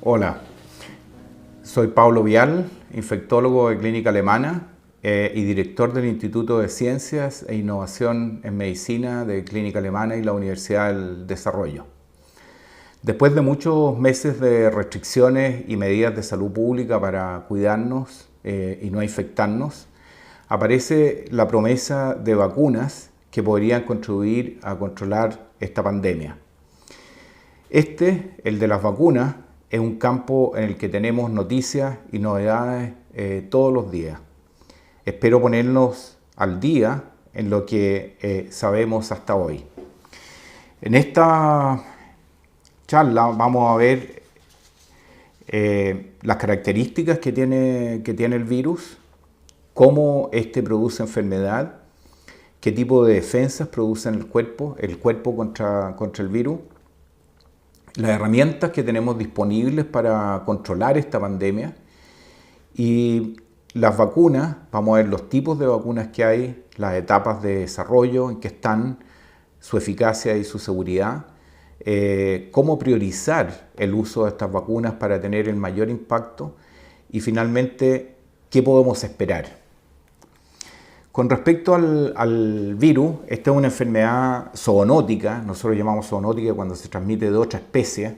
Hola, soy Pablo Vial, infectólogo de Clínica Alemana y director del Instituto de Ciencias e Innovación en Medicina de Clínica Alemana y la Universidad del Desarrollo. Después de muchos meses de restricciones y medidas de salud pública para cuidarnos y no infectarnos, aparece la promesa de vacunas que podrían contribuir a controlar esta pandemia. El de las vacunas, es un campo en el que tenemos noticias y novedades todos los días. Espero ponernos al día en lo que sabemos hasta hoy. En esta charla vamos a ver las características que tiene el virus, cómo este produce enfermedad, qué tipo de defensas produce en el cuerpo contra el virus, las herramientas que tenemos disponibles para controlar esta pandemia y las vacunas. Vamos a ver los tipos de vacunas que hay, las etapas de desarrollo en que están, su eficacia y su seguridad, cómo priorizar el uso de estas vacunas para tener el mayor impacto y finalmente qué podemos esperar. Con respecto al virus, esta es una enfermedad zoonótica, nosotros llamamos zoonótica cuando se transmite de otra especie.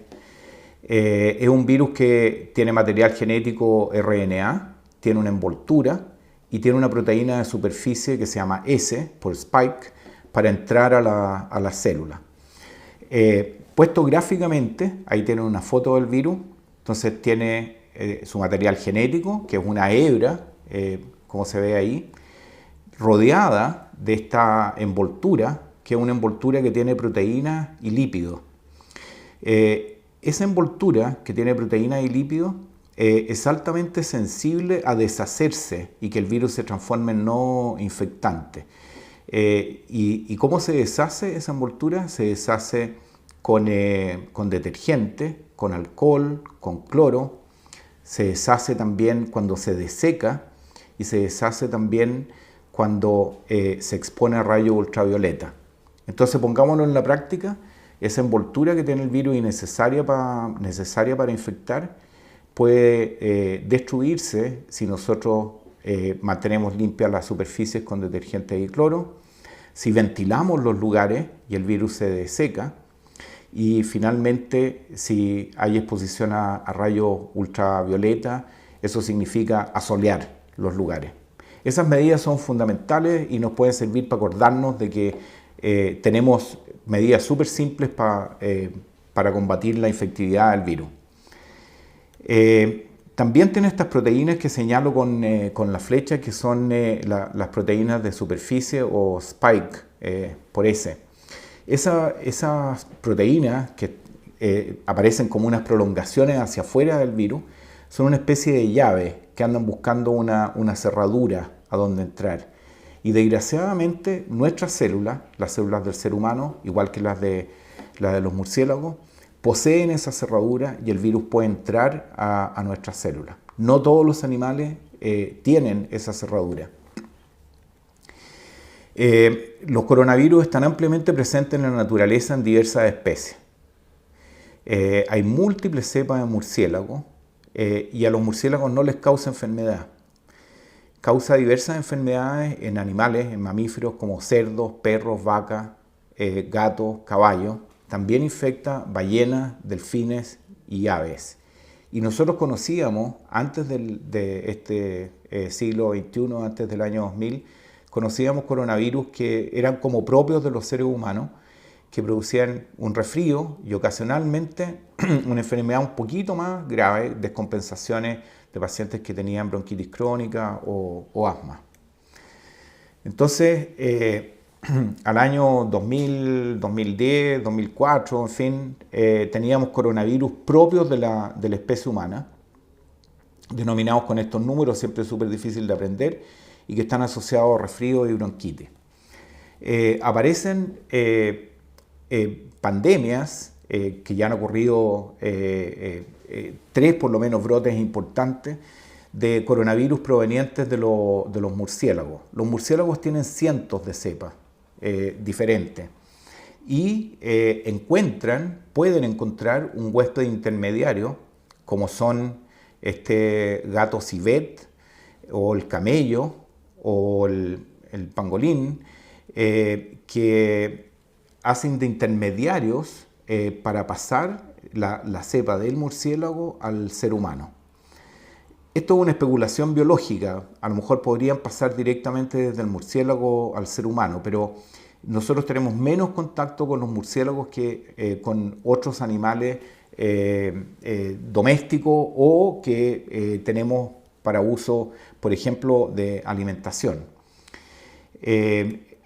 Es un virus que tiene material genético RNA, tiene una envoltura y tiene una proteína de superficie que se llama S, por spike, para entrar a la célula. Puesto gráficamente, ahí tienen una foto del virus, entonces tiene su material genético, que es una hebra, como se ve ahí, rodeada de esta envoltura, que es una envoltura que tiene proteínas y lípidos. Esa envoltura que tiene proteínas y lípidos es altamente sensible a deshacerse y que el virus se transforme en no infectante. ¿Y cómo se deshace esa envoltura? Se deshace con detergente, con alcohol, con cloro. Se deshace también cuando se deseca y se deshace también cuando se expone a rayos ultravioleta. Entonces pongámoslo en la práctica, esa envoltura que tiene el virus y necesaria para infectar puede destruirse si nosotros mantenemos limpias las superficies con detergente y cloro, si ventilamos los lugares y el virus se deseca, y finalmente si hay exposición a rayos ultravioleta, eso significa asolear los lugares. Esas medidas son fundamentales y nos pueden servir para acordarnos de que tenemos medidas súper simples para combatir la infectividad del virus. También tiene estas proteínas que señalo con la flecha, que son las proteínas de superficie o spike por S. Esas proteínas que aparecen como unas prolongaciones hacia afuera del virus son una especie de llave que andan buscando una cerradura a donde entrar. Y desgraciadamente nuestras células, las células del ser humano, igual que las de los murciélagos, poseen esa cerradura y el virus puede entrar a nuestras células. No todos los animales tienen esa cerradura. Los coronavirus están ampliamente presentes en la naturaleza en diversas especies. Hay múltiples cepas de murciélagos y a los murciélagos no les causa enfermedad. Causa diversas enfermedades en animales, en mamíferos como cerdos, perros, vacas, gatos, caballos. También infecta ballenas, delfines y aves. Y nosotros conocíamos, antes de este siglo XXI, antes del año 2000, conocíamos coronavirus que eran como propios de los seres humanos, que producían un resfrío y ocasionalmente una enfermedad un poquito más grave, descompensaciones de pacientes que tenían bronquitis crónica o asma. Entonces, al año 2000, 2010, 2004, en fin, teníamos coronavirus propios de la especie humana, denominados con estos números, siempre es súper difícil de aprender, y que están asociados a resfrío y bronquitis. Aparecen pandemias que ya han ocurrido 3 por lo menos brotes importantes de coronavirus provenientes de los murciélagos. Los murciélagos tienen cientos de cepas diferentes y pueden encontrar un huésped intermediario como son este gato civet, o el camello, o el pangolín, que hacen de intermediarios para pasar la cepa del murciélago al ser humano. Esto es una especulación biológica, a lo mejor podrían pasar directamente desde el murciélago al ser humano, pero nosotros tenemos menos contacto con los murciélagos que con otros animales domésticos o que tenemos para uso, por ejemplo, de alimentación.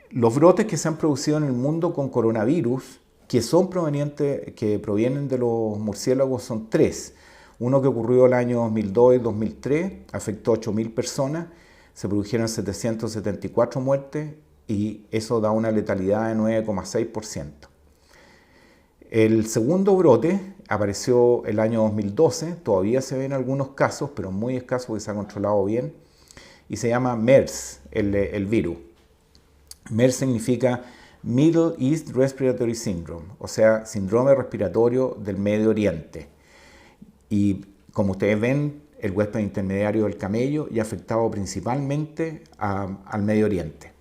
Los brotes que se han producido en el mundo con coronavirus, que provienen de los murciélagos, son 3. Uno que ocurrió el año 2002 y 2003, afectó a 8.000 personas, se produjeron 774 muertes y eso da una letalidad de 9,6%. El segundo brote apareció el año 2012, todavía se ven algunos casos, pero muy escasos porque se ha controlado bien, y se llama MERS, el virus. MERS significa Middle East Respiratory Syndrome, o sea, síndrome respiratorio del Medio Oriente. Y como ustedes ven, el huésped intermediario del camello y afectado principalmente al Medio Oriente.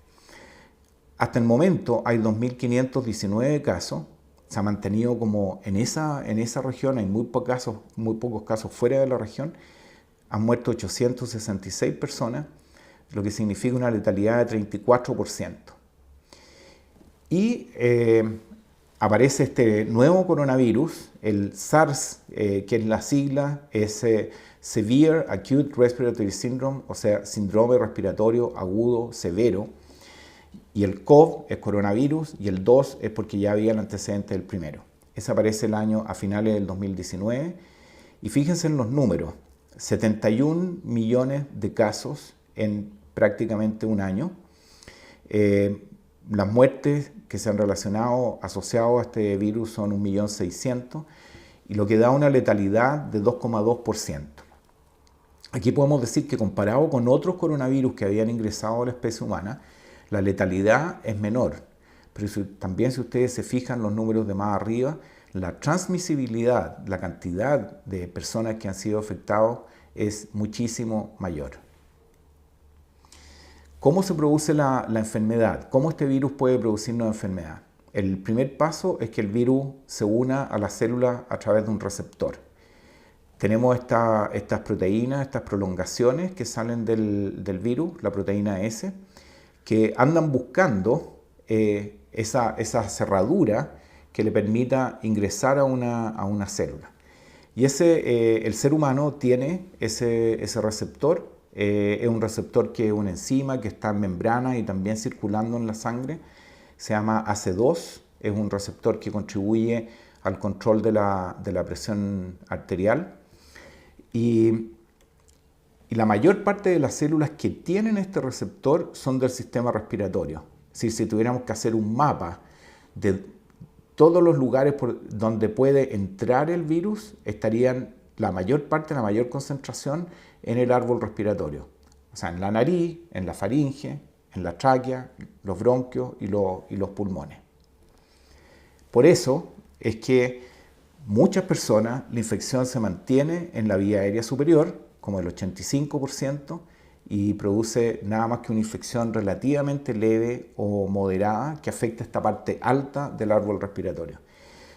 Hasta el momento hay 2.519 casos, se ha mantenido como en esa región, hay muy pocos casos fuera de la región, han muerto 866 personas, lo que significa una letalidad de 34%. Y aparece este nuevo coronavirus, el SARS, que es la sigla, es Severe Acute Respiratory Syndrome, o sea, síndrome respiratorio agudo severo. Y el CoV es coronavirus y el 2 es porque ya había el antecedente del primero. Ese aparece a finales del 2019. Y fíjense en los números, 71 millones de casos en prácticamente un año. Las muertes que se han asociado a este virus son 1.600.000 y lo que da una letalidad de 2,2%. Aquí podemos decir que comparado con otros coronavirus que habían ingresado a la especie humana, la letalidad es menor. Pero también si ustedes se fijan los números de más arriba, la transmisibilidad, la cantidad de personas que han sido afectadas es muchísimo mayor. ¿Cómo se produce la enfermedad? ¿Cómo este virus puede producirnos enfermedad? El primer paso es que el virus se una a las células a través de un receptor. Tenemos estas proteínas, estas prolongaciones que salen del virus, la proteína S, que andan buscando esa cerradura que le permita ingresar a una célula. Y el ser humano tiene ese receptor. Es un receptor que es una enzima que está en membrana y también circulando en la sangre. Se llama AC2, es un receptor que contribuye al control de la presión arterial. Y la mayor parte de las células que tienen este receptor son del sistema respiratorio. Es decir, si tuviéramos que hacer un mapa de todos los lugares donde puede entrar el virus, estarían la mayor concentración en el árbol respiratorio. O sea, en la nariz, en la faringe, en la tráquea, los bronquios y los pulmones. Por eso es que muchas personas la infección se mantiene en la vía aérea superior, como el 85%, y produce nada más que una infección relativamente leve o moderada que afecta esta parte alta del árbol respiratorio.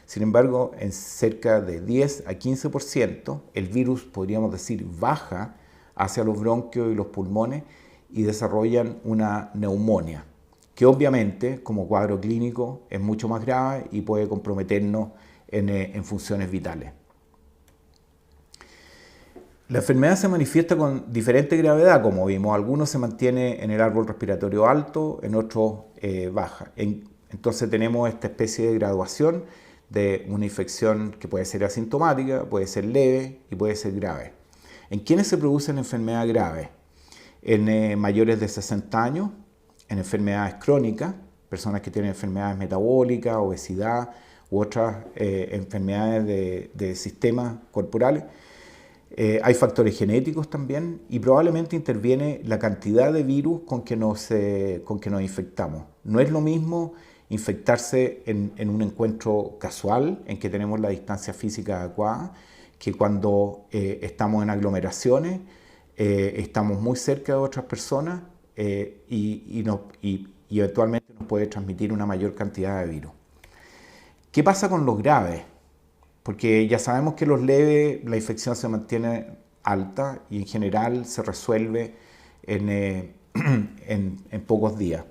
Sin embargo, en cerca de 10 a 15%, el virus, podríamos decir, baja hacia los bronquios y los pulmones y desarrollan una neumonía, que obviamente, como cuadro clínico, es mucho más grave y puede comprometernos en funciones vitales. La enfermedad se manifiesta con diferente gravedad, como vimos. Algunos se mantiene en el árbol respiratorio alto, en otros baja. Entonces tenemos esta especie de graduación de una infección que puede ser asintomática, puede ser leve y puede ser grave. ¿En quiénes se produce la enfermedad grave? En mayores de 60 años, en enfermedades crónicas, personas que tienen enfermedades metabólicas, obesidad u otras enfermedades de sistemas corporales. Hay factores genéticos también y probablemente interviene la cantidad de virus con que nos infectamos. No es lo mismo infectarse en un encuentro casual, en que tenemos la distancia física adecuada, que cuando estamos en aglomeraciones, estamos muy cerca de otras personas y eventualmente nos puede transmitir una mayor cantidad de virus. ¿Qué pasa con los graves? Porque ya sabemos que los leves, la infección se mantiene alta y en general se resuelve en pocos días.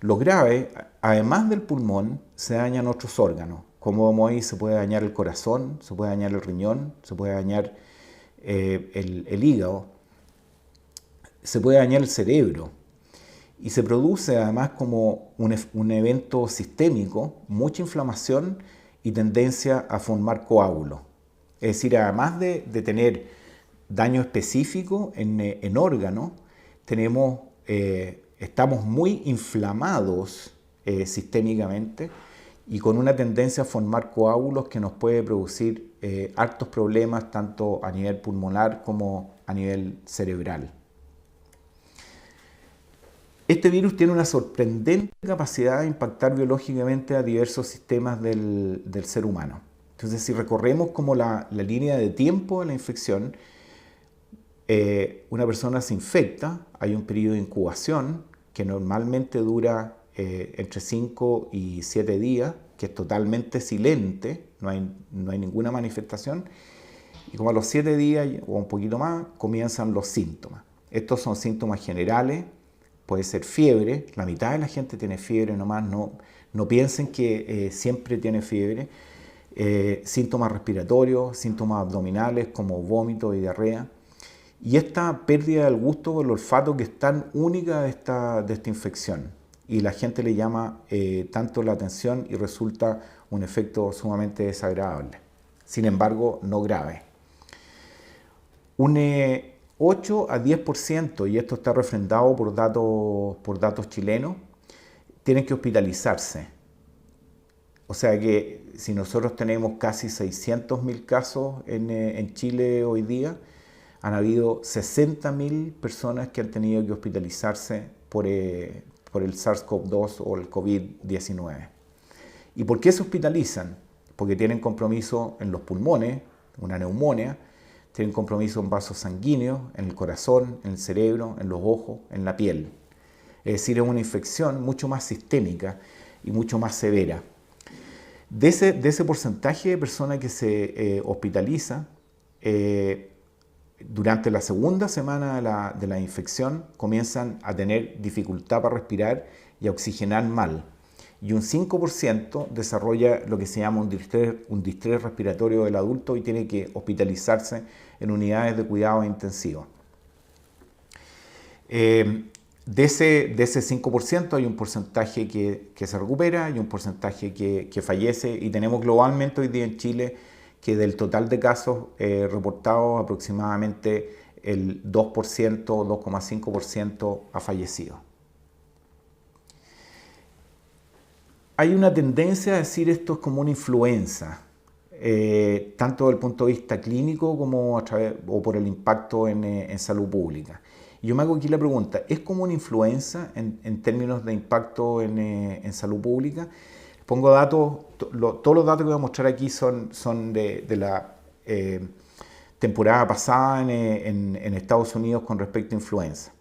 Los graves, además del pulmón, se dañan otros órganos. Como vemos ahí, se puede dañar el corazón, se puede dañar el riñón, se puede dañar el hígado, se puede dañar el cerebro. Y se produce además como un evento sistémico, mucha inflamación y tendencia a formar coágulos. Es decir, además de tener daño específico en órganos, estamos muy inflamados sistémicamente y con una tendencia a formar coágulos que nos puede producir hartos problemas tanto a nivel pulmonar como a nivel cerebral. Este virus tiene una sorprendente capacidad de impactar biológicamente a diversos sistemas del ser humano. Entonces, si recorremos como la línea de tiempo de la infección, una persona se infecta, hay un periodo de incubación que normalmente dura entre 5 y 7 días, que es totalmente silente, no hay ninguna manifestación, y como a los 7 días o un poquito más comienzan los síntomas. Estos son síntomas generales. Puede ser fiebre, la mitad de la gente tiene fiebre nomás, no piensen que siempre tiene fiebre. Síntomas respiratorios, síntomas abdominales como vómito y diarrea. Y esta pérdida del gusto o el olfato que es tan única de esta infección. Y la gente le llama tanto la atención y resulta un efecto sumamente desagradable. Sin embargo, no grave. 8 a 10%, y esto está refrendado por datos chilenos, tienen que hospitalizarse. O sea que si nosotros tenemos casi 600.000 casos en Chile hoy día, han habido 60.000 personas que han tenido que hospitalizarse por el SARS-CoV-2 o el COVID-19. ¿Y por qué se hospitalizan? Porque tienen compromiso en los pulmones, una neumonía, tienen compromiso en vasos sanguíneos, en el corazón, en el cerebro, en los ojos, en la piel. Es decir, es una infección mucho más sistémica y mucho más severa. De ese porcentaje de personas que se hospitaliza, durante la segunda semana de la infección comienzan a tener dificultad para respirar y a oxigenar mal. Y un 5% desarrolla lo que se llama un distrés respiratorio del adulto y tiene que hospitalizarse en unidades de cuidados intensivos. De ese 5% hay un porcentaje que se recupera y un porcentaje que fallece, y tenemos globalmente hoy día en Chile que del total de casos reportados aproximadamente el 2%, 2,5% ha fallecido. Hay una tendencia a decir esto es como una influenza, tanto desde el punto de vista clínico como o por el impacto en salud pública. Y yo me hago aquí la pregunta, ¿es como una influenza en términos de impacto en salud pública? Pongo datos, todos los datos que voy a mostrar aquí son de la temporada pasada en Estados Unidos con respecto a influenza.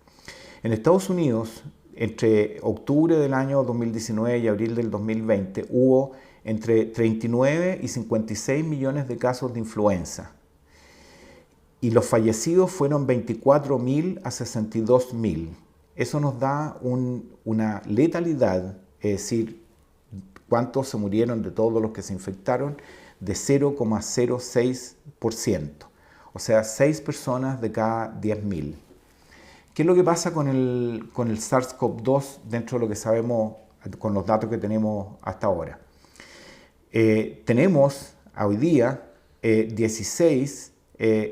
En Estados Unidos, entre octubre del año 2019 y abril del 2020, hubo entre 39 y 56 millones de casos de influenza. Y los fallecidos fueron 24.000 a 62.000. Eso nos da una letalidad, es decir, cuántos se murieron de todos los que se infectaron, de 0,06%. O sea, 6 personas de cada 10.000. ¿Qué es lo que pasa con el SARS-CoV-2 dentro de lo que sabemos con los datos que tenemos hasta ahora? Tenemos hoy día 16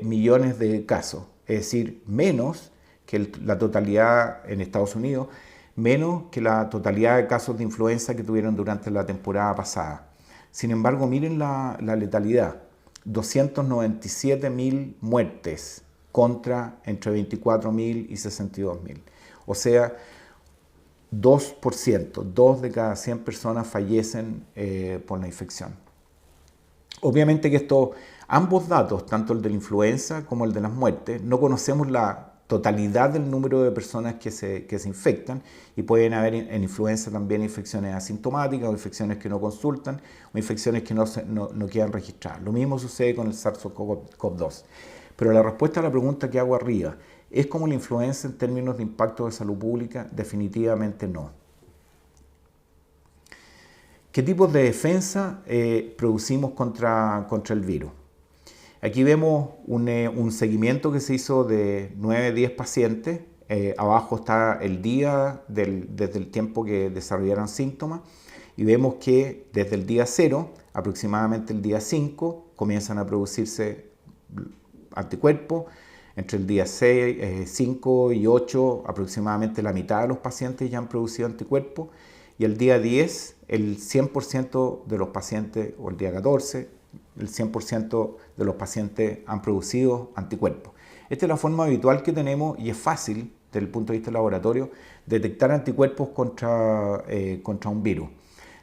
millones de casos, es decir, menos que la totalidad en Estados Unidos, menos que la totalidad de casos de influenza que tuvieron durante la temporada pasada. Sin embargo, miren la letalidad, 297.000 muertes contra entre 24.000 y 62.000. O sea, 2%, 2 de cada 100 personas fallecen por la infección. Obviamente que ambos datos, tanto el de la influenza como el de las muertes, no conocemos la totalidad del número de personas que se infectan, y pueden haber en influenza también infecciones asintomáticas o infecciones que no consultan o infecciones que no quedan registradas. Lo mismo sucede con el SARS-CoV-2. Pero la respuesta a la pregunta que hago arriba, ¿es como la influenza en términos de impacto de salud pública? Definitivamente no. ¿Qué tipos de defensa producimos contra el virus? Aquí vemos un seguimiento que se hizo de 9-10 pacientes. Abajo está el día desde el tiempo que desarrollaron síntomas, y vemos que desde el día 0, aproximadamente el día 5, comienzan a producirse anticuerpos. Entre el día 6, 5 y 8, aproximadamente la mitad de los pacientes ya han producido anticuerpos, y el día 10, el 100% de los pacientes, o el día 14, el 100% de los pacientes han producido anticuerpos. Esta es la forma habitual que tenemos, y es fácil, desde el punto de vista del laboratorio, detectar anticuerpos contra un virus.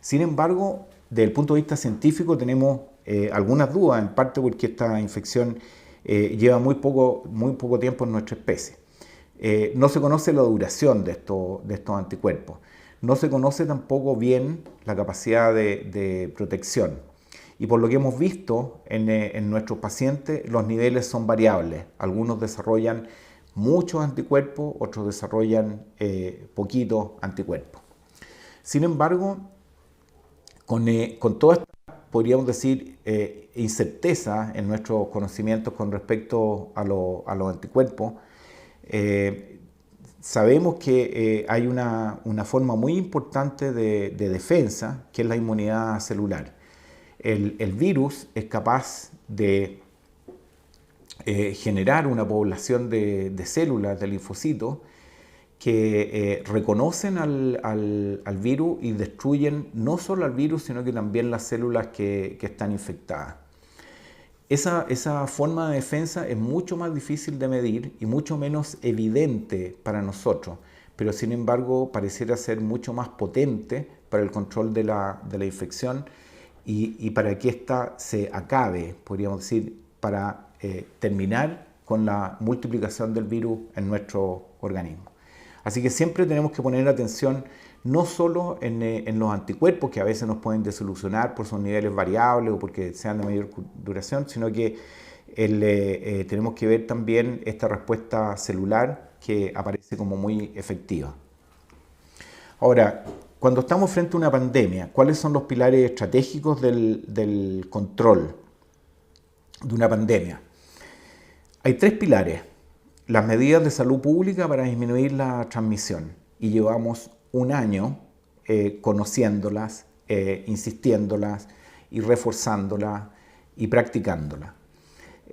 Sin embargo, desde el punto de vista científico tenemos algunas dudas, en parte porque esta infección lleva muy poco tiempo en nuestra especie. No se conoce la duración de estos anticuerpos. No se conoce tampoco bien la capacidad de protección. Y por lo que hemos visto en nuestros pacientes, los niveles son variables. Algunos desarrollan muchos anticuerpos, otros desarrollan poquitos anticuerpos. Sin embargo, con toda esta, podríamos decir, incerteza en nuestros conocimientos con respecto a los anticuerpos, sabemos que hay una forma muy importante de defensa, que es la inmunidad celular. El virus es capaz de generar una población de células, de linfocitos, que reconocen al virus y destruyen no solo al virus, sino que también las células que están infectadas. Esa forma de defensa es mucho más difícil de medir y mucho menos evidente para nosotros, pero sin embargo pareciera ser mucho más potente para el control de la infección y para que ésta se acabe, podríamos decir, para terminar con la multiplicación del virus en nuestro organismo. Así que siempre tenemos que poner atención no solo en los anticuerpos, que a veces nos pueden desilusionar por sus niveles variables o porque sean de mayor duración, sino que tenemos que ver también esta respuesta celular que aparece como muy efectiva. Ahora, cuando estamos frente a una pandemia, ¿cuáles son los pilares estratégicos del control de una pandemia? Hay 3 pilares. Las medidas de salud pública para disminuir la transmisión, y llevamos un año conociéndolas, insistiéndolas y reforzándolas y practicándolas.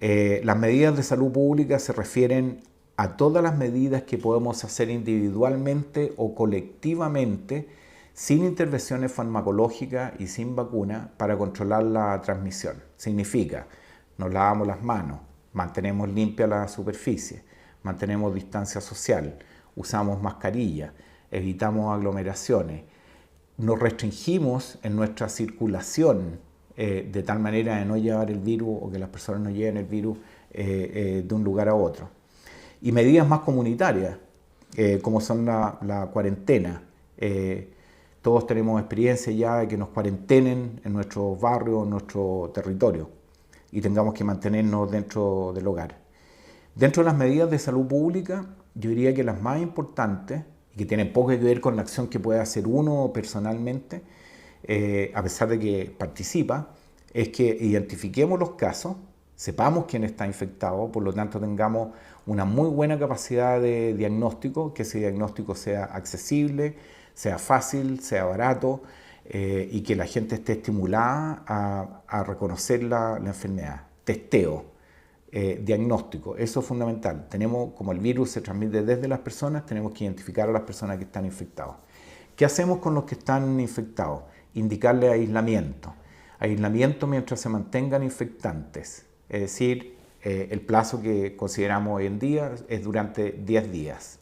Las medidas de salud pública se refieren a todas las medidas que podemos hacer individualmente o colectivamente sin intervenciones farmacológicas y sin vacuna para controlar la transmisión. Significa, nos lavamos las manos, mantenemos limpia la superficie, mantenemos distancia social, usamos mascarilla, evitamos aglomeraciones, nos restringimos en nuestra circulación de tal manera de no llevar el virus o que las personas no lleven el virus de un lugar a otro. Y medidas más comunitarias, como son la cuarentena. Todos tenemos experiencia ya de que nos cuarentenen en nuestros barrios, en nuestro territorio, y tengamos que mantenernos dentro del hogar. Dentro de las medidas de salud pública, yo diría que las más importantes, y que tienen poco que ver con la acción que puede hacer uno personalmente, a pesar de que participa, es que identifiquemos los casos, sepamos quién está infectado, por lo tanto tengamos una muy buena capacidad de diagnóstico, que ese diagnóstico sea accesible, sea fácil, sea barato, y que la gente esté estimulada a reconocer la enfermedad. Testeo, diagnóstico, eso es fundamental. Tenemos, como el virus se transmite desde las personas, tenemos que identificar a las personas que están infectadas. ¿Qué hacemos con los que están infectados? Indicarles aislamiento. Aislamiento mientras se mantengan infectantes. Es decir, el plazo que consideramos hoy en día es durante 10 días.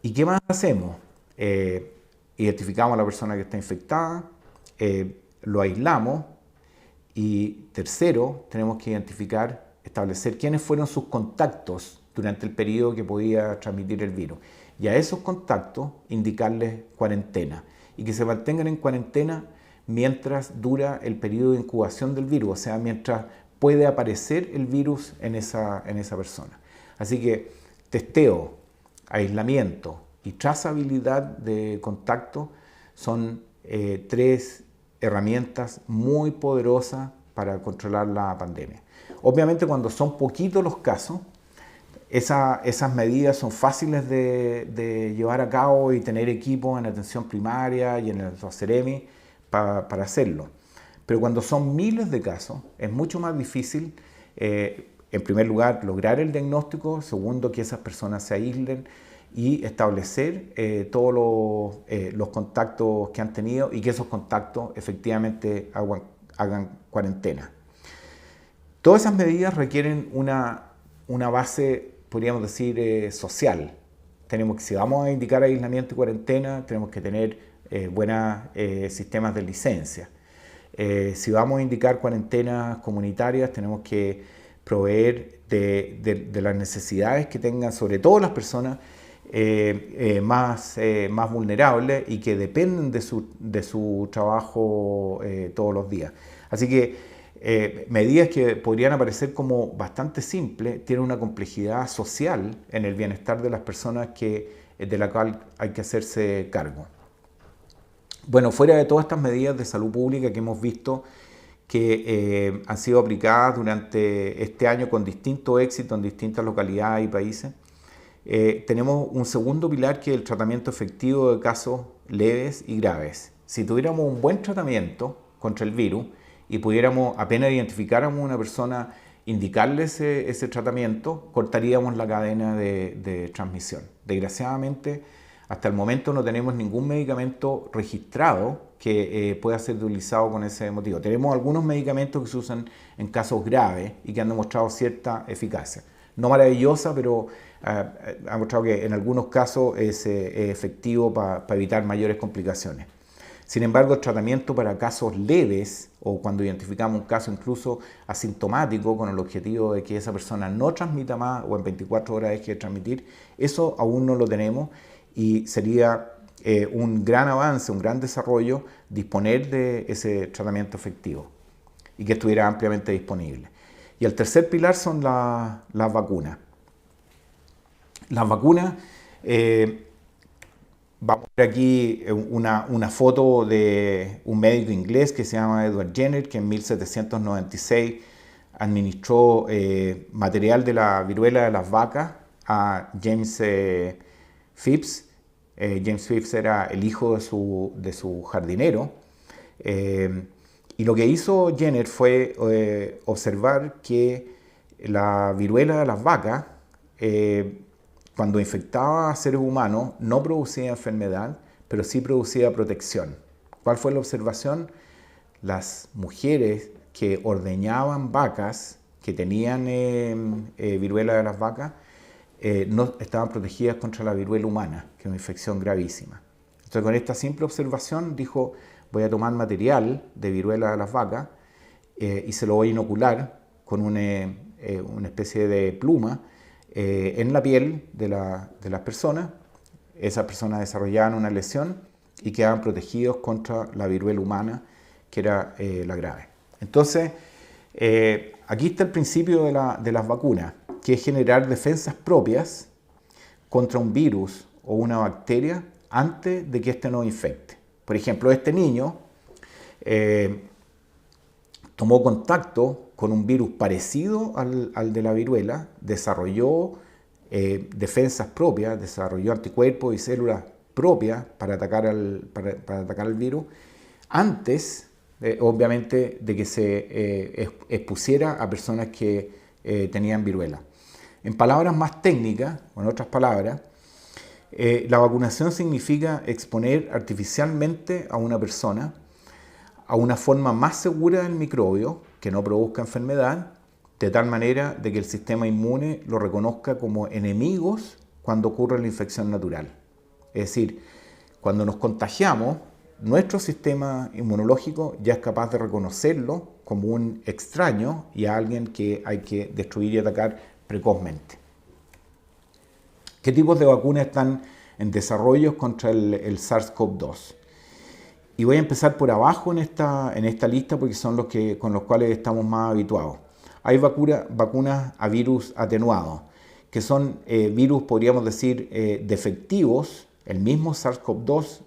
¿Y qué más hacemos? Identificamos a la persona que está infectada, lo aislamos Y tercero, tenemos que identificar, establecer quiénes fueron sus contactos durante el periodo que podía transmitir el virus. Y a esos contactos indicarles cuarentena y que se mantengan en cuarentena mientras dura el periodo de incubación del virus, o sea, mientras puede aparecer el virus en esa persona. Así que testeo, aislamiento y trazabilidad de contacto son tres herramientas muy poderosas para controlar la pandemia. Obviamente, cuando son poquitos los casos, esas medidas son fáciles de llevar a cabo y tener equipos en atención primaria y en los CEREMI para hacerlo. Pero cuando son miles de casos, es mucho más difícil, en primer lugar, lograr el diagnóstico, segundo, que esas personas se aíslen y establecer todos los contactos que han tenido y que esos contactos efectivamente hagan cuarentena. Todas esas medidas requieren una base, podríamos decir, social. Si vamos a indicar aislamiento y cuarentena, tenemos que tener buenos sistemas de licencia. Si vamos a indicar cuarentenas comunitarias, tenemos que proveer de las necesidades que tengan, sobre todo las personas más vulnerables y que dependen de su trabajo todos los días. Así que medidas que podrían aparecer como bastante simples tienen una complejidad social en el bienestar de las personas de la cual hay que hacerse cargo. Bueno, fuera de todas estas medidas de salud pública que hemos visto que han sido aplicadas durante este año con distinto éxito en distintas localidades y países, tenemos un segundo pilar que es el tratamiento efectivo de casos leves y graves. Si tuviéramos un buen tratamiento contra el virus y pudiéramos, apenas identificáramos a una persona, indicarle ese tratamiento, cortaríamos la cadena de transmisión. Desgraciadamente, hasta el momento no tenemos ningún medicamento registrado que pueda ser utilizado con ese motivo. Tenemos algunos medicamentos que se usan en casos graves y que han demostrado cierta eficacia. No maravillosa, pero ha mostrado que en algunos casos es efectivo para evitar mayores complicaciones. Sin embargo, el tratamiento para casos leves o cuando identificamos un caso incluso asintomático con el objetivo de que esa persona no transmita más o en 24 horas deje de transmitir, eso aún no lo tenemos y sería un gran avance, un gran desarrollo disponer de ese tratamiento efectivo y que estuviera ampliamente disponible. Y el tercer pilar son las vacunas. Las vacunas, vamos a ver aquí una foto de un médico inglés que se llama Edward Jenner, que en 1796 administró material de la viruela de las vacas a James Phipps. James Phipps era el hijo de su jardinero. Y lo que hizo Jenner fue observar que la viruela de las vacas, cuando infectaba a seres humanos, no producía enfermedad, pero sí producía protección. ¿Cuál fue la observación? Las mujeres que ordeñaban vacas, que tenían viruela de las vacas, no estaban protegidas contra la viruela humana, que es una infección gravísima. Entonces, con esta simple observación dijo: voy a tomar material de viruela de las vacas y se lo voy a inocular con una especie de pluma en la piel de las personas. Esas personas desarrollaban una lesión y quedaban protegidos contra la viruela humana, que era la grave. Entonces, aquí está el principio de las vacunas, que es generar defensas propias contra un virus o una bacteria antes de que éste nos infecte. Por ejemplo, este niño tomó contacto con un virus parecido al de la viruela, desarrolló defensas propias, desarrolló anticuerpos y células propias para atacar al virus, antes, obviamente, de que se expusiera a personas que tenían viruela. En palabras más técnicas, o en otras palabras, la vacunación significa exponer artificialmente a una persona a una forma más segura del microbio que no produzca enfermedad, de tal manera de que el sistema inmune lo reconozca como enemigos cuando ocurre la infección natural. Es decir, cuando nos contagiamos, nuestro sistema inmunológico ya es capaz de reconocerlo como un extraño y a alguien que hay que destruir y atacar precozmente. ¿Qué tipos de vacunas están en desarrollo contra el SARS-CoV-2? Y voy a empezar por abajo en esta lista porque son los con los cuales estamos más habituados. Hay vacunas a virus atenuados, que son virus, podríamos decir, defectivos, el mismo SARS-CoV-2,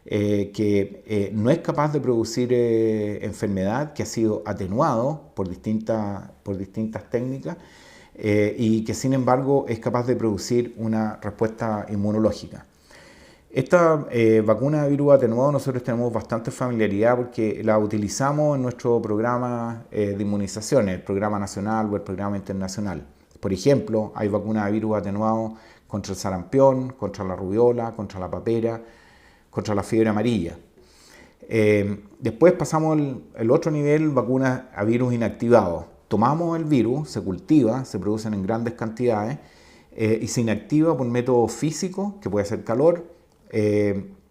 que no es capaz de producir enfermedad, que ha sido atenuado por distintas técnicas y que sin embargo es capaz de producir una respuesta inmunológica. Esta vacuna de virus atenuado nosotros tenemos bastante familiaridad porque la utilizamos en nuestro programa de inmunización, el programa nacional o el programa internacional. Por ejemplo, hay vacunas de virus atenuado contra el sarampión, contra la rubiola, contra la papera, contra la fiebre amarilla. Después pasamos al otro nivel, vacunas a virus inactivados. Tomamos el virus, se cultiva, se producen en grandes cantidades y se inactiva por métodos físicos, que puede ser calor,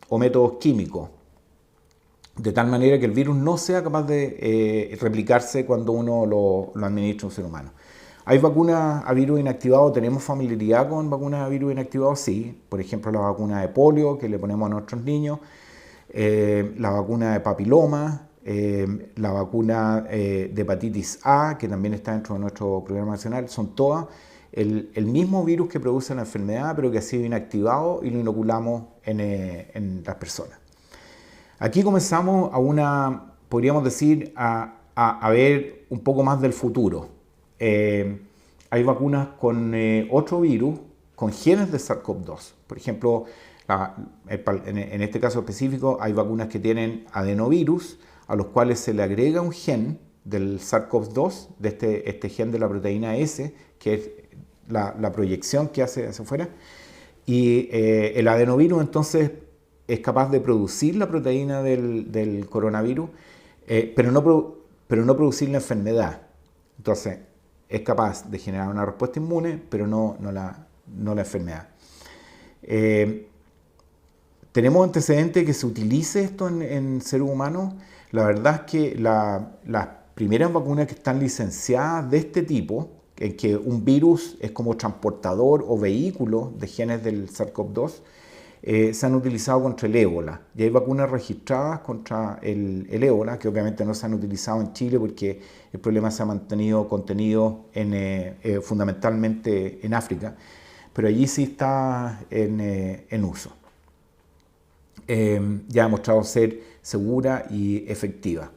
o métodos químicos, de tal manera que el virus no sea capaz de replicarse cuando uno lo administra a un ser humano. ¿Hay vacunas a virus inactivados? ¿Tenemos familiaridad con vacunas a virus inactivados? Sí. Por ejemplo, la vacuna de polio que le ponemos a nuestros niños, la vacuna de papiloma, la vacuna de hepatitis A, que también está dentro de nuestro programa nacional, son todas el mismo virus que produce la enfermedad, pero que ha sido inactivado y lo inoculamos en las personas. Aquí comenzamos podríamos decir, a ver un poco más del futuro. Hay vacunas con otro virus, con genes de SARS-CoV-2. Por ejemplo, en este caso específico, hay vacunas que tienen adenovirus, a los cuales se le agrega un gen del SARS-CoV-2, de este gen de la proteína S, que es la proyección que hace hacia afuera. Y el adenovirus entonces es capaz de producir la proteína del coronavirus, pero no producir la enfermedad. Entonces, es capaz de generar una respuesta inmune, pero no la enfermedad. Tenemos antecedentes de que se utilice esto en seres humanos. La verdad es que las primeras vacunas que están licenciadas de este tipo, en que un virus es como transportador o vehículo de genes del SARS-CoV-2, se han utilizado contra el ébola. Y hay vacunas registradas contra el ébola, que obviamente no se han utilizado en Chile porque el problema se ha mantenido contenido fundamentalmente en África, pero allí sí está en uso. Ya ha demostrado ser segura y efectiva.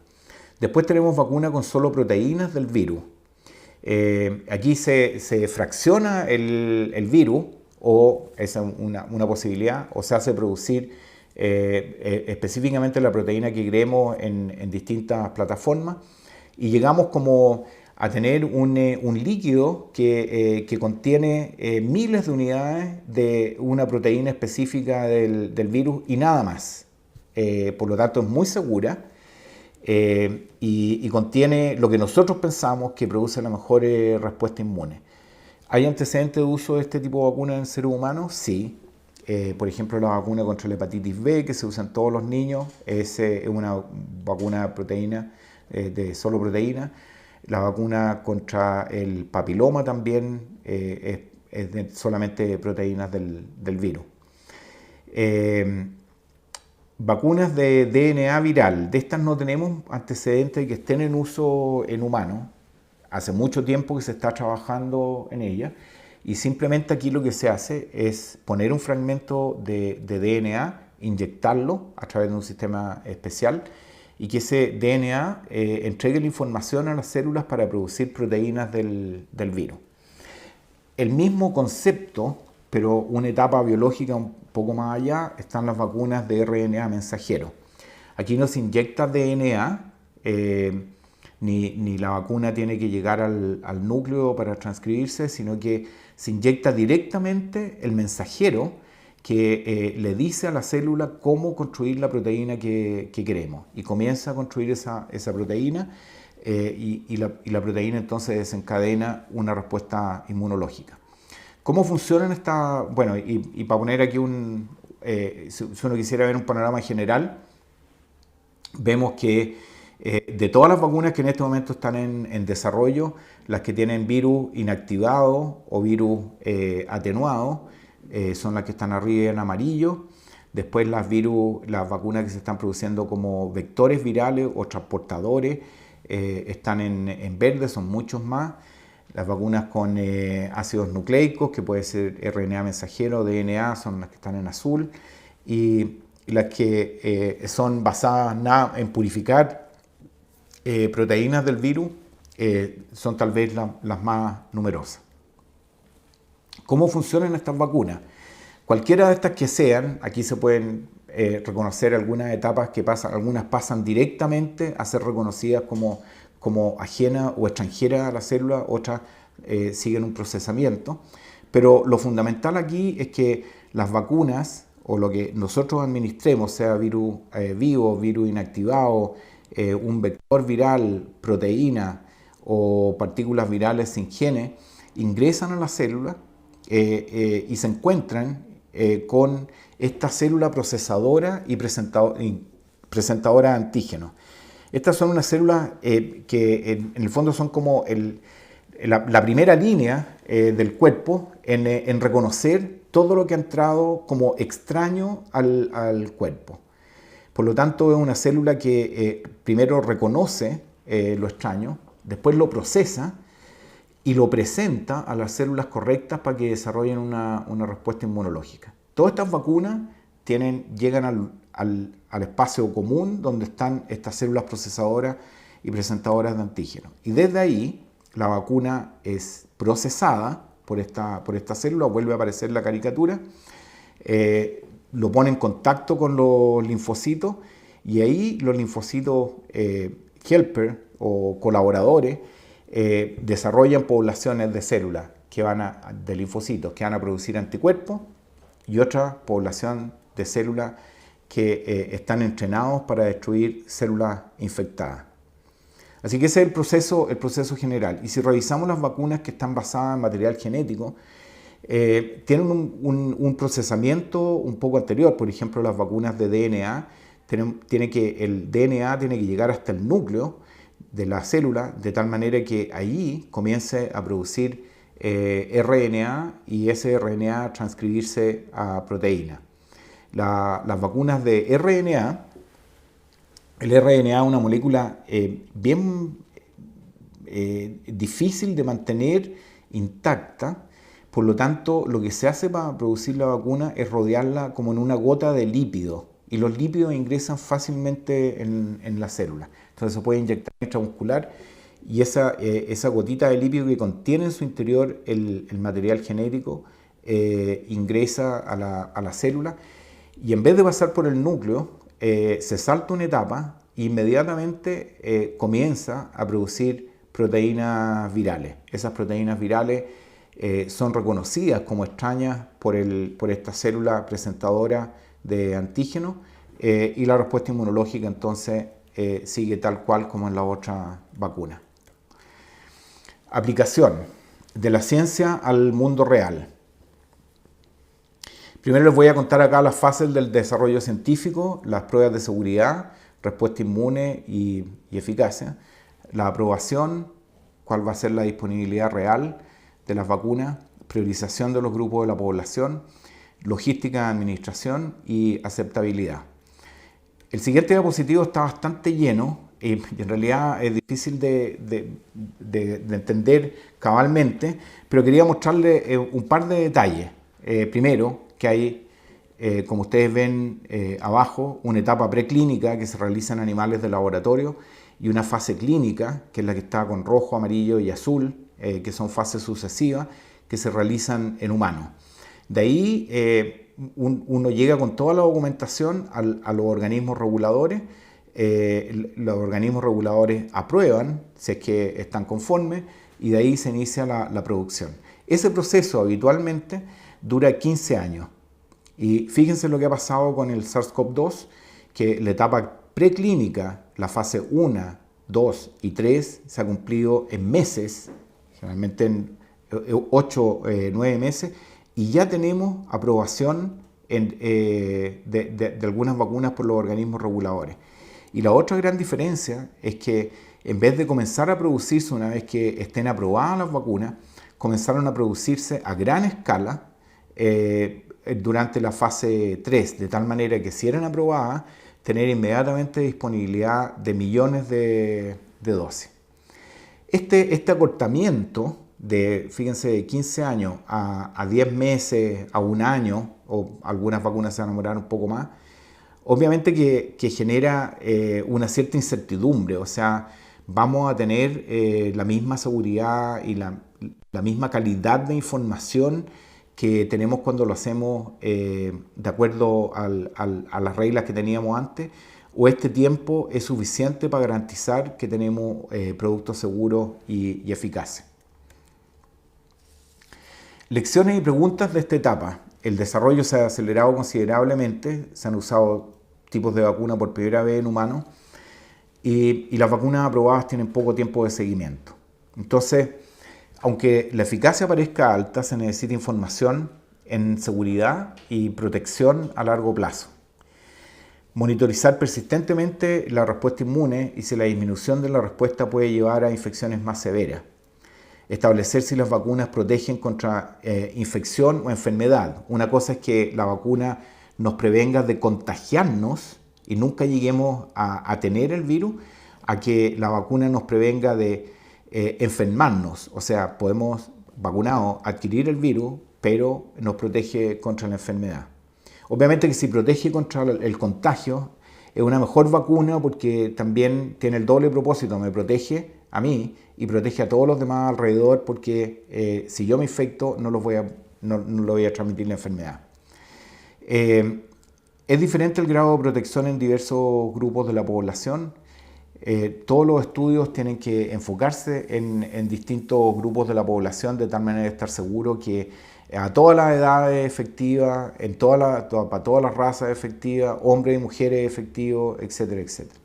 Después tenemos vacunas con solo proteínas del virus. Aquí se fracciona el virus, o es una posibilidad, o se hace producir específicamente la proteína que queremos en distintas plataformas, y llegamos como a tener un líquido que contiene miles de unidades de una proteína específica del virus y nada más. Por lo tanto, es muy segura y contiene lo que nosotros pensamos que produce la mejor respuesta inmune. ¿Hay antecedentes de uso de este tipo de vacunas en seres humanos? Sí. Por ejemplo, la vacuna contra la hepatitis B, que se usa en todos los niños, es una vacuna de proteína, de solo proteína. La vacuna contra el papiloma también es solamente proteínas del virus. Vacunas de DNA viral. De estas no tenemos antecedentes de que estén en uso en humanos. Hace mucho tiempo que se está trabajando en ella y simplemente aquí lo que se hace es poner un fragmento de DNA, inyectarlo a través de un sistema especial y que ese DNA entregue la información a las células para producir proteínas del virus. El mismo concepto, pero una etapa biológica un poco más allá, están las vacunas de RNA mensajero. Aquí no se inyecta DNA, ni la vacuna tiene que llegar al núcleo para transcribirse, sino que se inyecta directamente el mensajero que le dice a la célula cómo construir la proteína que queremos. Y comienza a construir esa proteína y la proteína entonces desencadena una respuesta inmunológica. ¿Cómo funcionan estas? Bueno, y para poner aquí si uno quisiera ver un panorama general, vemos que de todas las vacunas que en este momento están en desarrollo, las que tienen virus inactivado o virus atenuado son las que están arriba en amarillo. Después las vacunas que se están produciendo como vectores virales o transportadores están en verde, son muchos más. Las vacunas con ácidos nucleicos, que puede ser RNA mensajero o DNA, son las que están en azul. Y las que son basadas en purificar proteínas del virus son tal vez las más numerosas. ¿Cómo funcionan estas vacunas? Cualquiera de estas que sean, aquí se pueden reconocer algunas etapas que pasan, algunas pasan directamente a ser reconocidas como ajenas o extranjeras a la célula, otras siguen un procesamiento. Pero lo fundamental aquí es que las vacunas o lo que nosotros administremos, sea virus vivo, virus inactivado, un vector viral, proteína o partículas virales sin genes, ingresan a la célula y se encuentran con esta célula procesadora y presentadora de antígenos. Estas son unas células que en el fondo son como la primera línea del cuerpo en reconocer todo lo que ha entrado como extraño al cuerpo. Por lo tanto, es una célula que primero reconoce lo extraño, después lo procesa y lo presenta a las células correctas para que desarrollen una respuesta inmunológica. Todas estas vacunas llegan al espacio común donde están estas células procesadoras y presentadoras de antígenos. Y desde ahí la vacuna es procesada por esta célula, vuelve a aparecer la caricatura, lo pone en contacto con los linfocitos y ahí los linfocitos helper o colaboradores desarrollan poblaciones de células de linfocitos que van a producir anticuerpos y otra población de células que están entrenados para destruir células infectadas. Así que ese es el proceso general. Y si revisamos las vacunas que están basadas en material genético, tienen un procesamiento un poco anterior. Por ejemplo, las vacunas de DNA, el DNA tiene que llegar hasta el núcleo de la célula, de tal manera que ahí comience a producir RNA y ese RNA a transcribirse a proteína. Las vacunas de RNA, el RNA es una molécula bien difícil de mantener intacta, por lo tanto lo que se hace para producir la vacuna es rodearla como en una gota de lípido y los lípidos ingresan fácilmente en la célula. Entonces se puede inyectar intramuscular y esa gotita de lípido que contiene en su interior el material genético ingresa a la célula y en vez de pasar por el núcleo se salta una etapa e inmediatamente comienza a producir proteínas virales. Esas proteínas virales son reconocidas como extrañas por esta célula presentadora de antígenos y la respuesta inmunológica entonces sigue tal cual como en la otra vacuna. Aplicación de la ciencia al mundo real. Primero les voy a contar acá las fases del desarrollo científico, las pruebas de seguridad, respuesta inmune y eficacia, la aprobación, cuál va a ser la disponibilidad real de las vacunas, priorización de los grupos de la población, logística de administración y aceptabilidad. El siguiente diapositivo está bastante lleno y en realidad es difícil de entender cabalmente, pero quería mostrarle un par de detalles. Primero, que hay, como ustedes ven abajo, una etapa preclínica que se realiza en animales de laboratorio y una fase clínica, que es la que está con rojo, amarillo y azul, que son fases sucesivas que se realizan en humanos. De ahí uno llega con toda la documentación a los organismos reguladores. Los organismos reguladores aprueban si es que están conformes y de ahí se inicia la producción. Ese proceso habitualmente dura 15 años. Y fíjense lo que ha pasado con el SARS-CoV-2, que la etapa preclínica, la fase 1, 2 y 3, se ha cumplido en meses, generalmente en 8, 9 meses, y ya tenemos aprobación de algunas vacunas por los organismos reguladores. Y la otra gran diferencia es que en vez de comenzar a producirse una vez que estén aprobadas las vacunas, comenzaron a producirse a gran escala durante la fase 3, de tal manera que si eran aprobadas, tener inmediatamente disponibilidad de millones de dosis. Este acortamiento de, fíjense, de 15 años a 10 meses, a un año, o algunas vacunas se van a demorar un poco más, obviamente que genera una cierta incertidumbre, o sea, vamos a tener la misma seguridad y la misma calidad de información que tenemos cuando lo hacemos de acuerdo a las reglas que teníamos antes, o este tiempo es suficiente para garantizar que tenemos productos seguros y eficaces. Lecciones y preguntas de esta etapa. El desarrollo se ha acelerado considerablemente, se han usado tipos de vacuna por primera vez en humanos y las vacunas aprobadas tienen poco tiempo de seguimiento. Entonces, aunque la eficacia parezca alta, se necesita información en seguridad y protección a largo plazo. Monitorizar persistentemente la respuesta inmune y si la disminución de la respuesta puede llevar a infecciones más severas. Establecer si las vacunas protegen contra infección o enfermedad. Una cosa es que la vacuna nos prevenga de contagiarnos y nunca lleguemos a tener el virus, a que la vacuna nos prevenga de enfermarnos. O sea, podemos, vacunados, adquirir el virus, pero nos protege contra la enfermedad. Obviamente que si protege contra el contagio, es una mejor vacuna porque también tiene el doble propósito, me protege a mí y protege a todos los demás alrededor porque si yo me infecto no lo voy a transmitir la enfermedad. Es diferente el grado de protección en diversos grupos de la población. Todos los estudios tienen que enfocarse en distintos grupos de la población de tal manera de estar seguro que a todas las edades efectivas, para todas las razas efectivas, hombres y mujeres efectivos, etcétera, etcétera.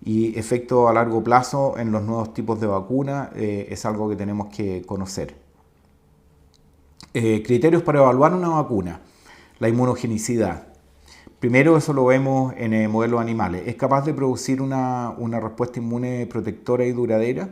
Y efecto a largo plazo en los nuevos tipos de vacuna es algo que tenemos que conocer. Criterios para evaluar una vacuna. La inmunogenicidad. Primero, eso lo vemos en modelos animales. ¿Es capaz de producir una respuesta inmune protectora y duradera?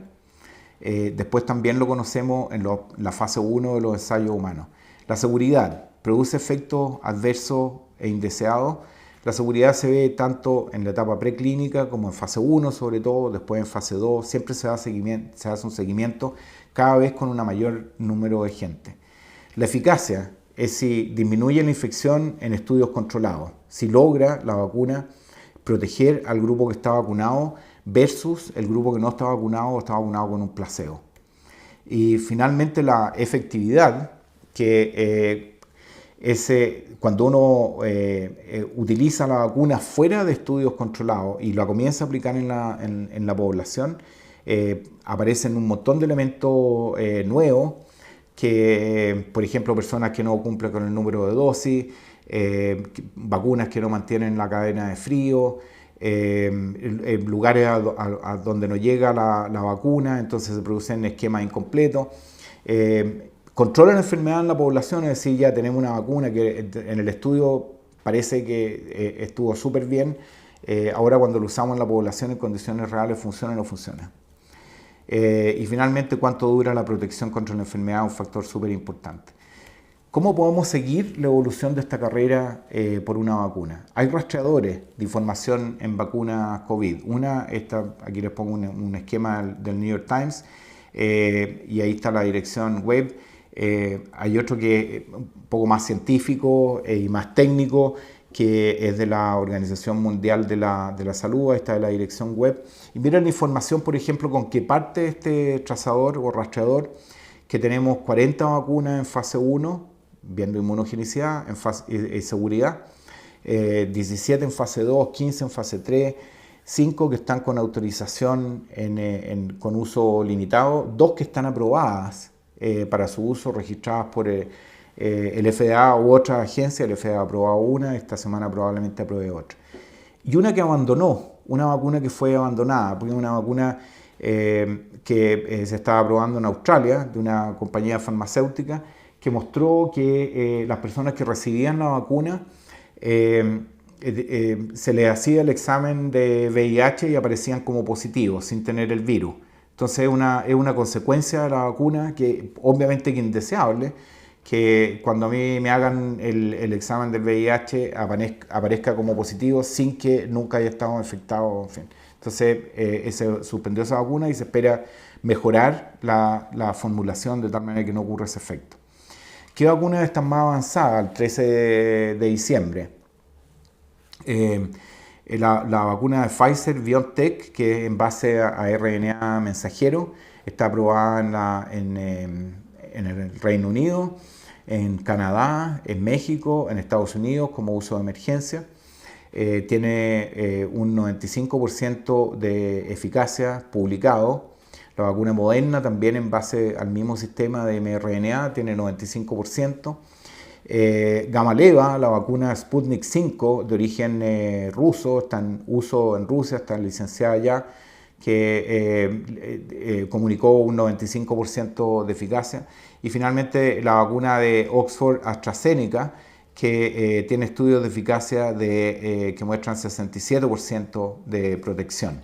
Después también lo conocemos en la fase 1 de los ensayos humanos. La seguridad. ¿Produce efectos adversos e indeseados? La seguridad se ve tanto en la etapa preclínica como en fase 1 sobre todo, después en fase 2. Siempre se hace un seguimiento cada vez con un mayor número de gente. La eficacia es si disminuye la infección en estudios controlados, si logra la vacuna proteger al grupo que está vacunado versus el grupo que no está vacunado o está vacunado con un placebo. Y finalmente la efectividad, que cuando uno utiliza la vacuna fuera de estudios controlados y la comienza a aplicar en la población, aparecen un montón de elementos nuevos que, por ejemplo, personas que no cumplen con el número de dosis, vacunas que no mantienen la cadena de frío, lugares a donde no llega la vacuna, entonces se producen esquemas incompletos. Controlan la enfermedad en la población, es decir, ya tenemos una vacuna que en el estudio parece que estuvo súper bien, ahora cuando lo usamos en la población en condiciones reales funciona o no funciona. Y finalmente, cuánto dura la protección contra la enfermedad, un factor súper importante. ¿Cómo podemos seguir la evolución de esta carrera por una vacuna? Hay rastreadores de información en vacunas COVID. Aquí les pongo un esquema del New York Times y ahí está la dirección web. Hay otro que es un poco más científico y más técnico, que es de la Organización Mundial de la Salud. Ahí está la dirección web. Y miren la información, por ejemplo, con qué parte de este trazador o rastreador, que tenemos 40 vacunas en fase 1, viendo inmunogenicidad y seguridad, 17 en fase 2, 15 en fase 3, 5 que están con autorización con uso limitado, 2 que están aprobadas para su uso, registradas por el FDA u otra agencia. El FDA ha aprobado una, esta semana probablemente apruebe otra. Y una que abandonó, una vacuna que fue abandonada, porque una vacuna que se estaba probando en Australia, de una compañía farmacéutica, que mostró que las personas que recibían la vacuna se les hacía el examen de VIH y aparecían como positivos sin tener el virus. Entonces es una consecuencia de la vacuna que obviamente que indeseable, que cuando a mí me hagan el examen del VIH aparezca como positivo sin que nunca haya estado infectado, en fin. Entonces se suspendió esa vacuna y se espera mejorar la formulación de tal manera que no ocurra ese efecto. ¿Qué vacunas están más avanzadas? El 13 de diciembre. La vacuna de Pfizer-BioNTech, que es en base a RNA mensajero, está aprobada en el Reino Unido, en Canadá, en México, en Estados Unidos como uso de emergencia. Tiene un 95% de eficacia publicado. La vacuna Moderna también en base al mismo sistema de mRNA tiene 95%. Gamaleva, la vacuna Sputnik 5 de origen ruso, está en uso en Rusia, está licenciada ya, que comunicó un 95% de eficacia. Y finalmente la vacuna de Oxford AstraZeneca, que tiene estudios de eficacia que muestran 67% de protección.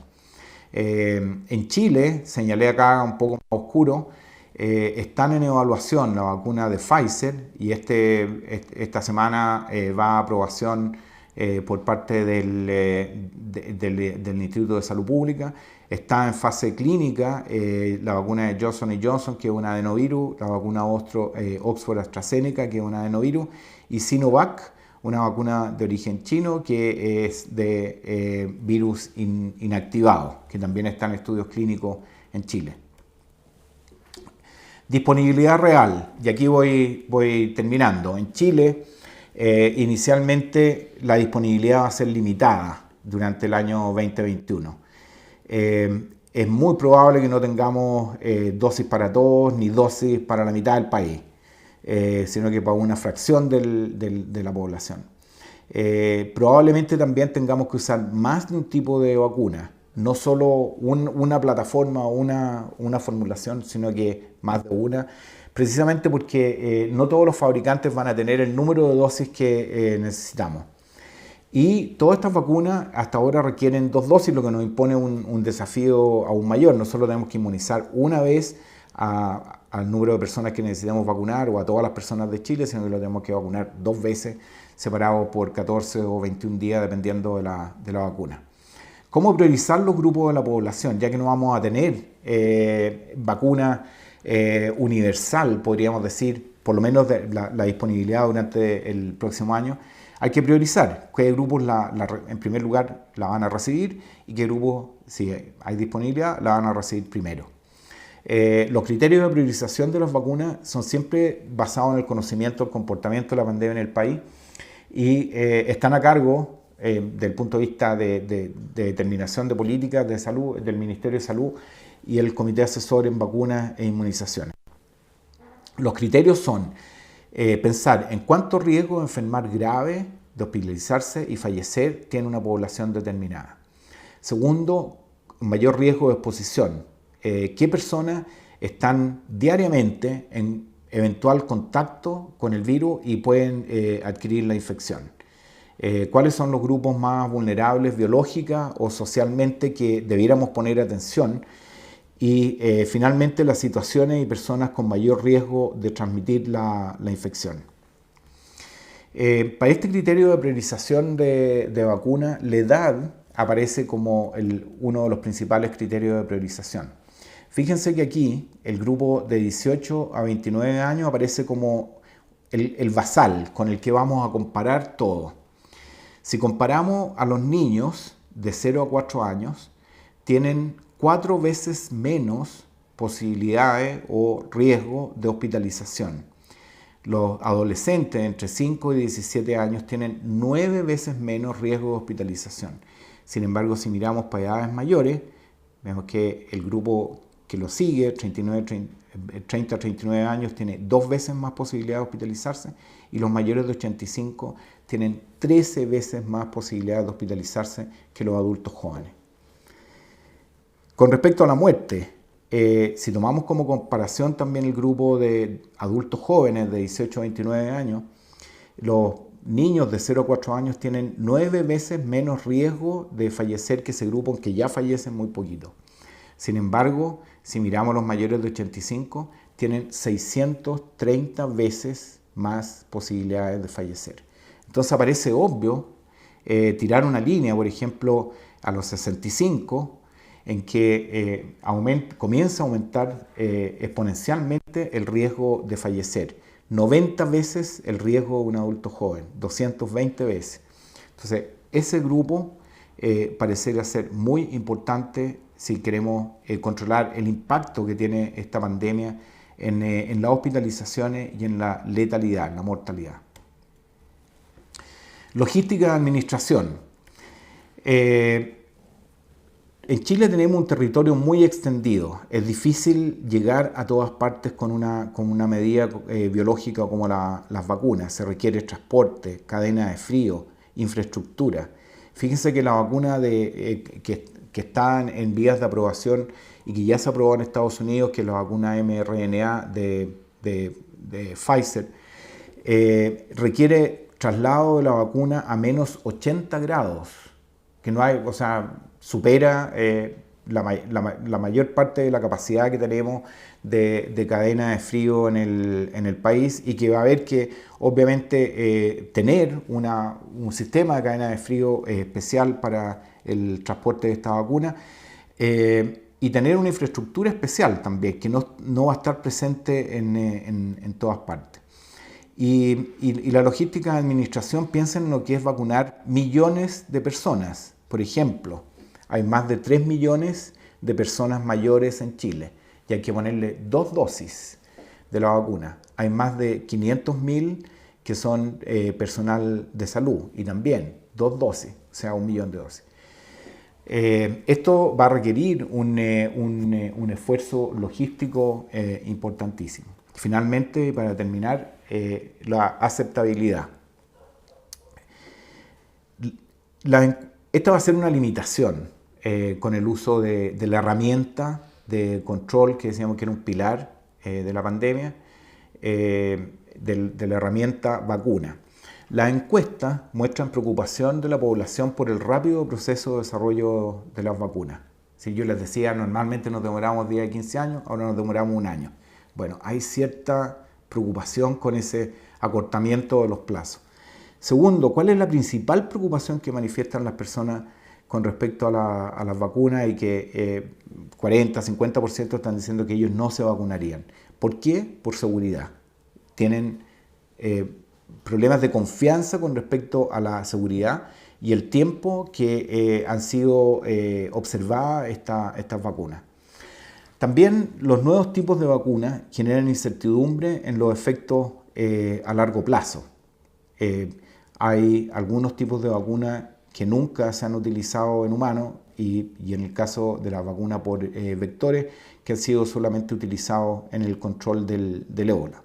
En Chile, señalé acá un poco más oscuro, están en evaluación la vacuna de Pfizer y esta semana va a aprobación por parte del Instituto de Salud Pública. Está en fase clínica la vacuna de Johnson & Johnson, que es un adenovirus, la vacuna Oxford AstraZeneca, que es un adenovirus, y Sinovac, una vacuna de origen chino que es de virus inactivado, que también está en estudios clínicos en Chile. Disponibilidad real, y aquí voy terminando. En Chile, inicialmente la disponibilidad va a ser limitada durante el año 2021. Es muy probable que no tengamos dosis para todos ni dosis para la mitad del país, sino que para una fracción de la población. Probablemente también tengamos que usar más de un tipo de vacuna, no solo una plataforma o una formulación, sino que más de una, precisamente porque no todos los fabricantes van a tener el número de dosis que necesitamos. Y todas estas vacunas hasta ahora requieren 2 dosis, lo que nos impone un desafío aún mayor. No solo tenemos que inmunizar una vez al número de personas que necesitamos vacunar o a todas las personas de Chile, sino que lo tenemos que vacunar 2 veces, separados por 14 o 21 días, dependiendo de la vacuna. ¿Cómo priorizar los grupos de la población? Ya que no vamos a tener vacuna universal, podríamos decir, por lo menos la disponibilidad durante el próximo año, hay que priorizar qué grupos en primer lugar la van a recibir y qué grupos, si hay disponibilidad, la van a recibir primero. Los criterios de priorización de las vacunas son siempre basados en el conocimiento del comportamiento de la pandemia en el país y están a cargo del punto de vista de determinación de políticas de salud del Ministerio de Salud y el Comité Asesor en Vacunas e Inmunizaciones. Los criterios son pensar en cuánto riesgo de enfermar grave, de hospitalizarse y fallecer tiene una población determinada. Segundo, mayor riesgo de exposición. ¿Qué personas están diariamente en eventual contacto con el virus y pueden adquirir la infección? ¿Cuáles son los grupos más vulnerables biológica o socialmente que debiéramos poner atención? Y finalmente las situaciones y personas con mayor riesgo de transmitir la infección. Para este criterio de priorización de vacuna, la edad aparece como uno de los principales criterios de priorización. Fíjense que aquí el grupo de 18 a 29 años aparece como el basal con el que vamos a comparar todo. Si comparamos a los niños de 0 a 4 años, tienen 4 veces menos posibilidades o riesgo de hospitalización. Los adolescentes entre 5 y 17 años tienen 9 veces menos riesgo de hospitalización. Sin embargo, si miramos para edades mayores, vemos que el grupo que lo sigue, 30 a 39 años, tiene 2 veces más posibilidad de hospitalizarse y los mayores de 85 tienen 13 veces más posibilidad de hospitalizarse que los adultos jóvenes. Con respecto a la muerte, si tomamos como comparación también el grupo de adultos jóvenes de 18 a 29 años, los niños de 0 a 4 años tienen 9 veces menos riesgo de fallecer que ese grupo, que ya fallecen muy poquito. Sin embargo, si miramos los mayores de 85, tienen 630 veces más posibilidades de fallecer. Entonces aparece obvio tirar una línea, por ejemplo, a los 65, en que comienza a aumentar exponencialmente el riesgo de fallecer. 90 veces el riesgo de un adulto joven, 220 veces. Entonces, ese grupo parecería ser muy importante si queremos controlar el impacto que tiene esta pandemia en las hospitalizaciones y en la letalidad, en la mortalidad. Logística de administración. En Chile tenemos un territorio muy extendido. Es difícil llegar a todas partes con una medida biológica como las vacunas. Se requiere transporte, cadena de frío, infraestructura. Fíjense que la vacuna que está en vías de aprobación y que ya se aprobó en Estados Unidos, que es la vacuna mRNA de Pfizer, requiere traslado de la vacuna a menos 80 grados, que no hay, o sea, supera la mayor parte de la capacidad que tenemos de cadena de frío en el país, y que va a haber que, obviamente, tener un sistema de cadena de frío especial para el transporte de esta vacuna, y tener una infraestructura especial también, que no va a estar presente en todas partes. Y la logística de administración, piensen en lo que es vacunar millones de personas. Por ejemplo, hay más de 3 millones de personas mayores en Chile y hay que ponerle 2 dosis de la vacuna. Hay más de 500.000 que son personal de salud y también 2 dosis, o sea, 1 millón de dosis. Esto va a requerir un esfuerzo logístico importantísimo. Finalmente, para terminar, la aceptabilidad. Esta va a ser una limitación con el uso de la herramienta de control que decíamos que era un pilar de la pandemia, de la herramienta vacuna. Las encuestas muestran preocupación de la población por el rápido proceso de desarrollo de las vacunas. Si yo les decía, normalmente nos demoramos 10 a 15 años, ahora nos demoramos 1 año. Bueno, hay cierta preocupación con ese acortamiento de los plazos. Segundo, ¿cuál es la principal preocupación que manifiestan las personas con respecto a las vacunas? Y que 40-50% están diciendo que ellos no se vacunarían. ¿Por qué? Por seguridad. Tienen problemas de confianza con respecto a la seguridad y el tiempo que han sido observadas estas vacunas. También los nuevos tipos de vacunas generan incertidumbre en los efectos a largo plazo. Hay algunos tipos de vacunas que nunca se han utilizado en humanos y en el caso de la vacuna por vectores, que han sido solamente utilizados en el control del ébola.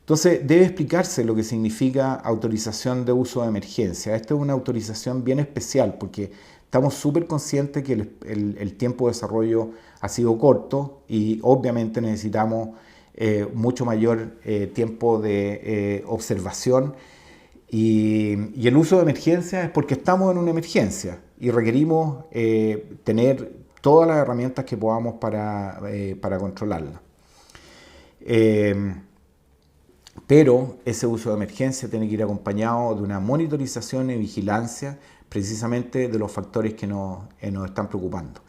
Entonces, debe explicarse lo que significa autorización de uso de emergencia. Esta es una autorización bien especial porque estamos súper conscientes que el tiempo de desarrollo ha sido corto y obviamente necesitamos mucho mayor tiempo de observación. Y el uso de emergencia es porque estamos en una emergencia y requerimos tener todas las herramientas que podamos para controlarla. Pero ese uso de emergencia tiene que ir acompañado de una monitorización y vigilancia precisamente de los factores que nos están preocupando.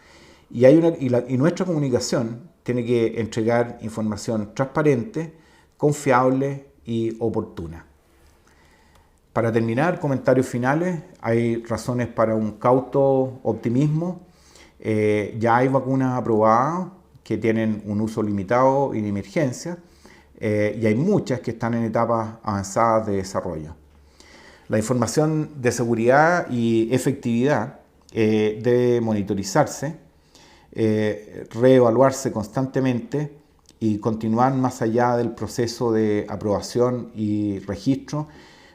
Y nuestra comunicación tiene que entregar información transparente, confiable y oportuna. Para terminar, comentarios finales. Hay razones para un cauto optimismo. Ya hay vacunas aprobadas que tienen un uso limitado y de emergencia. Y hay muchas que están en etapas avanzadas de desarrollo. La información de seguridad y efectividad debe monitorizarse, reevaluarse constantemente y continuar más allá del proceso de aprobación y registro,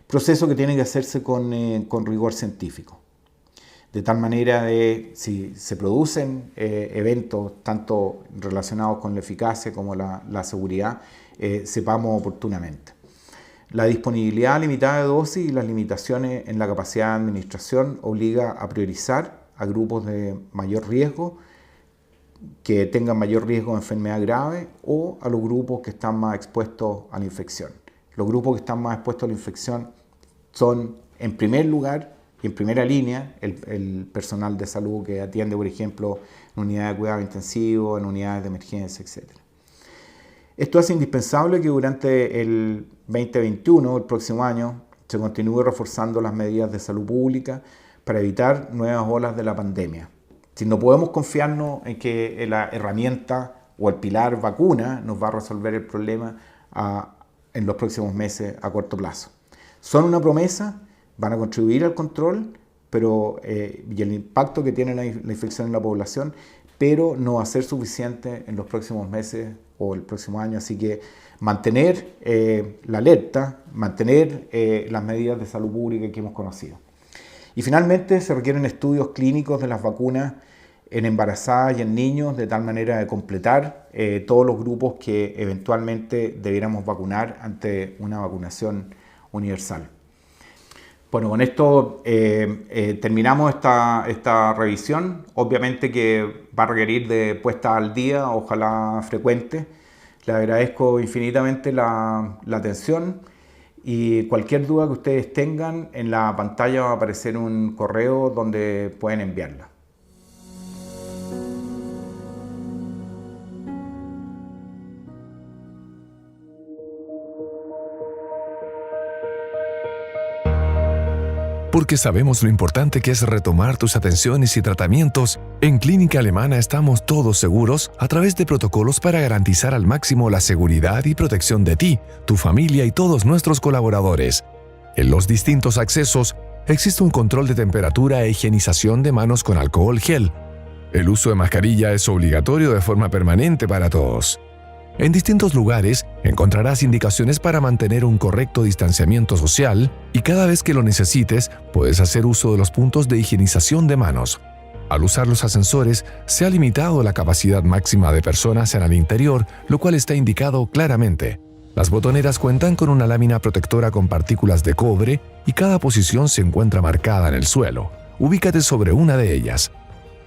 proceso que tiene que hacerse con rigor científico. De tal manera de, si se producen eventos tanto relacionados con la eficacia como la seguridad, sepamos oportunamente. La disponibilidad limitada de dosis y las limitaciones en la capacidad de administración obliga a priorizar a grupos de mayor riesgo, que tengan mayor riesgo de enfermedad grave, o a los grupos que están más expuestos a la infección. Los grupos que están más expuestos a la infección son, en primer lugar y en primera línea, el personal de salud que atiende, por ejemplo, en unidades de cuidado intensivo, en unidades de emergencia, etc. Esto hace indispensable que durante el 2021, el próximo año, se continúe reforzando las medidas de salud pública para evitar nuevas olas de la pandemia. Si no podemos confiarnos en que la herramienta o el pilar vacuna nos va a resolver el problema en los próximos meses a corto plazo. Son una promesa, van a contribuir al control y el impacto que tiene la infección en la población, pero no va a ser suficiente en los próximos meses o el próximo año. Así que mantener la alerta, mantener las medidas de salud pública que hemos conocido. Y finalmente se requieren estudios clínicos de las vacunas en embarazadas y en niños, de tal manera de completar todos los grupos que eventualmente debiéramos vacunar ante una vacunación universal. Bueno, con esto terminamos esta revisión. Obviamente que va a requerir de puesta al día, ojalá frecuente. Le agradezco infinitamente la atención y cualquier duda que ustedes tengan, en la pantalla va a aparecer un correo donde pueden enviarla. Porque sabemos lo importante que es retomar tus atenciones y tratamientos, en Clínica Alemana estamos todos seguros a través de protocolos para garantizar al máximo la seguridad y protección de ti, tu familia y todos nuestros colaboradores. En los distintos accesos existe un control de temperatura e higienización de manos con alcohol gel. El uso de mascarilla es obligatorio de forma permanente para todos. En distintos lugares encontrarás indicaciones para mantener un correcto distanciamiento social y cada vez que lo necesites puedes hacer uso de los puntos de higienización de manos. Al usar los ascensores se ha limitado la capacidad máxima de personas en el interior, lo cual está indicado claramente. Las botoneras cuentan con una lámina protectora con partículas de cobre y cada posición se encuentra marcada en el suelo. Ubícate sobre una de ellas.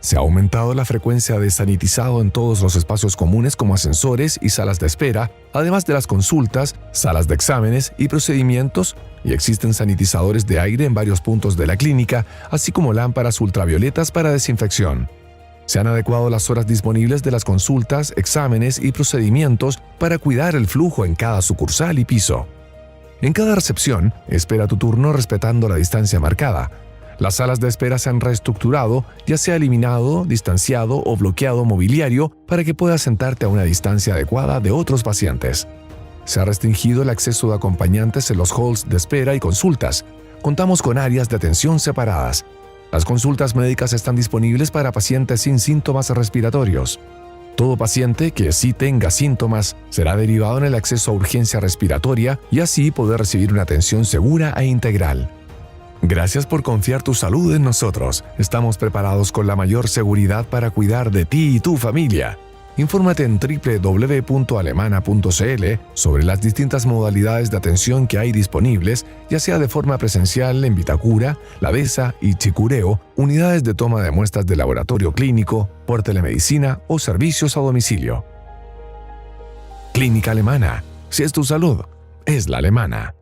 Se ha aumentado la frecuencia de sanitizado en todos los espacios comunes como ascensores y salas de espera, además de las consultas, salas de exámenes y procedimientos, y existen sanitizadores de aire en varios puntos de la clínica, así como lámparas ultravioletas para desinfección. Se han adecuado las horas disponibles de las consultas, exámenes y procedimientos para cuidar el flujo en cada sucursal y piso. En cada recepción, espera tu turno respetando la distancia marcada. Las salas de espera se han reestructurado, ya sea eliminado, distanciado o bloqueado mobiliario para que puedas sentarte a una distancia adecuada de otros pacientes. Se ha restringido el acceso de acompañantes en los halls de espera y consultas. Contamos con áreas de atención separadas. Las consultas médicas están disponibles para pacientes sin síntomas respiratorios. Todo paciente que sí tenga síntomas será derivado en el acceso a urgencia respiratoria y así poder recibir una atención segura e integral. Gracias por confiar tu salud en nosotros. Estamos preparados con la mayor seguridad para cuidar de ti y tu familia. Infórmate en www.alemana.cl sobre las distintas modalidades de atención que hay disponibles, ya sea de forma presencial en Vitacura, La Besa y Chicureo, unidades de toma de muestras de laboratorio clínico, por telemedicina o servicios a domicilio. Clínica Alemana. Si es tu salud, es la alemana.